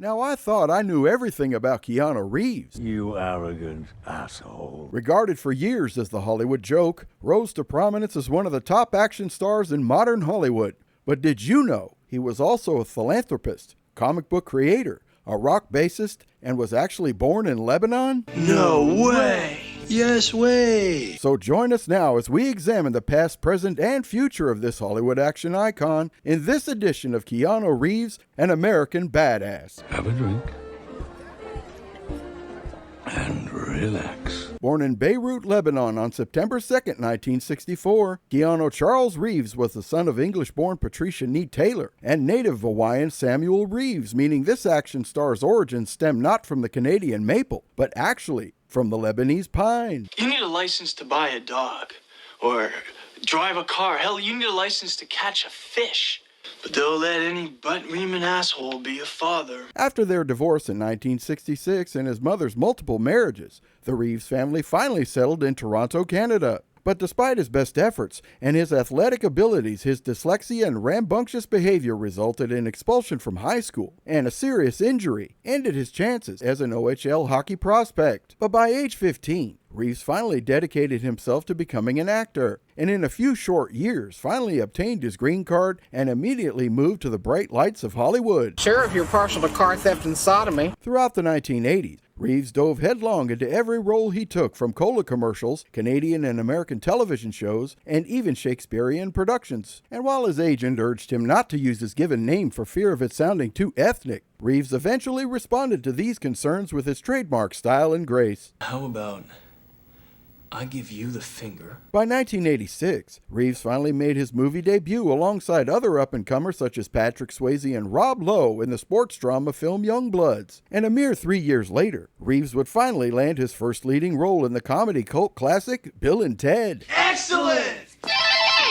Now I thought I knew everything about Keanu Reeves. You arrogant asshole. Regarded for years as the Hollywood joke, rose to prominence as one of the top action stars in modern Hollywood. But did you know he was also a philanthropist, comic book creator, a rock bassist, and was actually born in Lebanon? No way! Yes way! So join us now as we examine the past, present, and future of this Hollywood action icon in this edition of Keanu Reeves, an American Badass. Have a drink. And relax. Born in Beirut, Lebanon on September 2, 1964, Keanu Charles Reeves was the son of English-born Patricia Nee Taylor and native Hawaiian Samuel Reeves, meaning this action star's origins stem not from the Canadian maple, but actually from the Lebanese pine. You need a license to buy a dog, or drive a car. Hell, you need a license to catch a fish. But they'll let any butt-reaming asshole be a father. After their divorce in 1966 and his mother's multiple marriages, the Reeves family finally settled in Toronto, Canada. But despite his best efforts and his athletic abilities, his dyslexia and rambunctious behavior resulted in expulsion from high school, and a serious injury ended his chances as an OHL hockey prospect. But by age 15, Reeves finally dedicated himself to becoming an actor, and in a few short years finally obtained his green card and immediately moved to the bright lights of Hollywood. Sure, if you're partial to car theft and sodomy. Throughout the 1980s, Reeves dove headlong into every role he took, from cola commercials, Canadian and American television shows, and even Shakespearean productions. And while his agent urged him not to use his given name for fear of it sounding too ethnic, Reeves eventually responded to these concerns with his trademark style and grace. How about I give you the finger? By 1986, Reeves finally made his movie debut alongside other up-and-comers such as Patrick Swayze and Rob Lowe in the sports drama film Youngbloods. And a mere 3 years later, Reeves would finally land his first leading role in the comedy cult classic Bill and Ted. Excellent!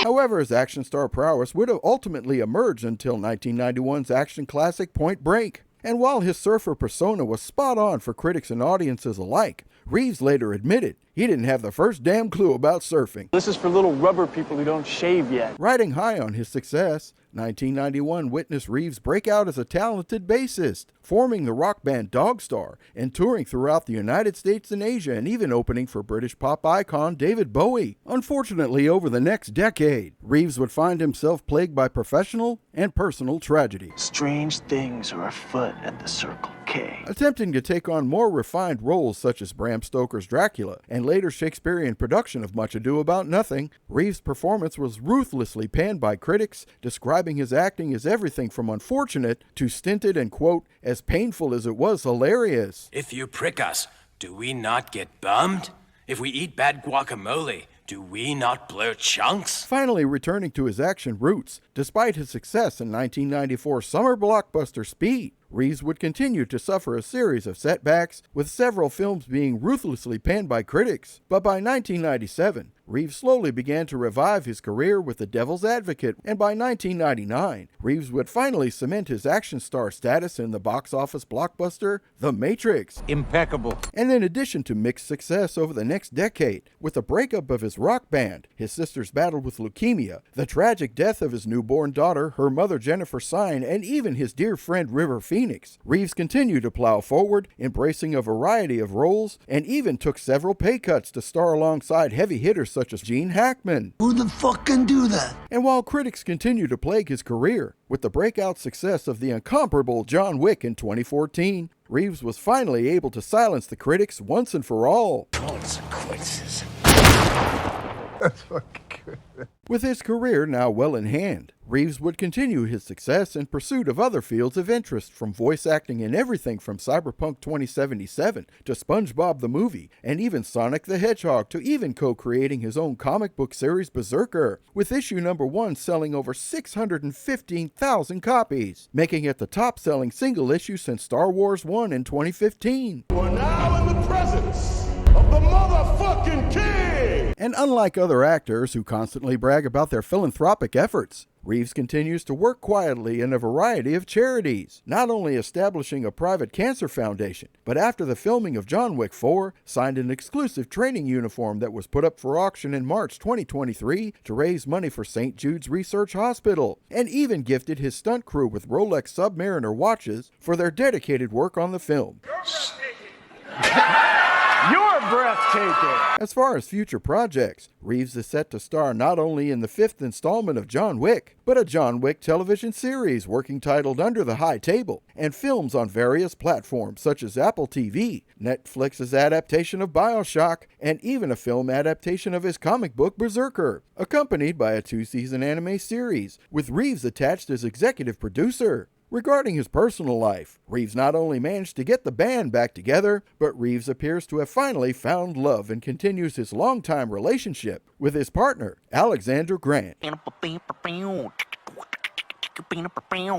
However, his action star prowess would have ultimately emerged until 1991's action classic Point Break. And while his surfer persona was spot on for critics and audiences alike, Reeves later admitted he didn't have the first damn clue about surfing. This is for little rubber people who don't shave yet. Riding high on his success, 1991 witnessed Reeves break out as a talented bassist, forming the rock band Dogstar and touring throughout the United States and Asia, and even opening for British pop icon David Bowie. Unfortunately, over the next decade, Reeves would find himself plagued by professional and personal tragedy. Strange things are afoot at the Circle K. Attempting to take on more refined roles such as Bram Stoker's Dracula and later Shakespearean production of Much Ado About Nothing, Reeves' performance was ruthlessly panned by critics, describing his acting as everything from unfortunate to stinted and, quote, as painful as it was hilarious. If you prick us, do we not get bummed? If we eat bad guacamole, do we not blur chunks? Finally returning to his action roots, despite his success in 1994's summer blockbuster Speed, Reeves would continue to suffer a series of setbacks, with several films being ruthlessly panned by critics. But by 1997, Reeves slowly began to revive his career with The Devil's Advocate, and by 1999, Reeves would finally cement his action star status in the box office blockbuster The Matrix. Impeccable. And in addition to mixed success over the next decade, with the breakup of his rock band, his sister's battle with leukemia, the tragic death of his newborn daughter, her mother Jennifer Sine, and even his dear friend River Phoenix, Reeves continued to plow forward, embracing a variety of roles, and even took several pay cuts to star alongside heavy hitters such as Gene Hackman. Who the fuck can do that? And while critics continue to plague his career, with the breakout success of the incomparable John Wick in 2014, Reeves was finally able to silence the critics once and for all. Consequences. That's fucking good. With his career now well in hand, Reeves would continue his success in pursuit of other fields of interest, from voice acting in everything from Cyberpunk 2077 to SpongeBob the Movie, and even Sonic the Hedgehog, to even co-creating his own comic book series Berserker, with issue number 1 selling over 615,000 copies, making it the top-selling single issue since Star Wars 1 in 2015. We're now in the presence of the motherfucking king! And unlike other actors who constantly brag about their philanthropic efforts, Reeves continues to work quietly in a variety of charities, not only establishing a private cancer foundation, but after the filming of John Wick 4, signed an exclusive training uniform that was put up for auction in March 2023 to raise money for St. Jude's Research Hospital, and even gifted his stunt crew with Rolex Submariner watches for their dedicated work on the film. You're breathtaking! As far as future projects, Reeves is set to star not only in the 5th installment of John Wick, but a John Wick television series working titled Under the High Table, and films on various platforms such as Apple TV, Netflix's adaptation of BioShock, and even a film adaptation of his comic book Berserker, accompanied by a 2-season anime series, with Reeves attached as executive producer. Regarding his personal life, Reeves not only managed to get the band back together, but Reeves appears to have finally found love and continues his longtime relationship with his partner, Alexander Grant.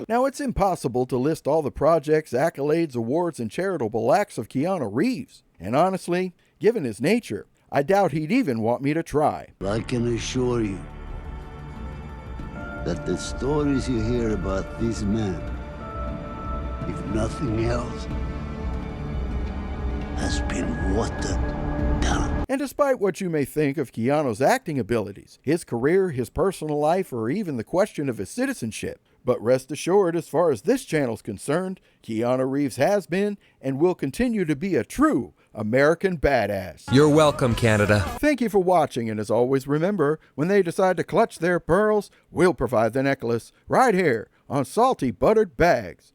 Now, it's impossible to list all the projects, accolades, awards, and charitable acts of Keanu Reeves, and honestly, given his nature, I doubt he'd even want me to try. I can assure you that the stories you hear about these men, if nothing else, has been watered down. And despite what you may think of Keanu's acting abilities, his career, his personal life, or even the question of his citizenship, but rest assured, as far as this channel's concerned, Keanu Reeves has been and will continue to be a true American badass. You're welcome, Canada. Thank you for watching, and as always, remember, when they decide to clutch their pearls, we'll provide the necklace right here on Salty Buttered Bags.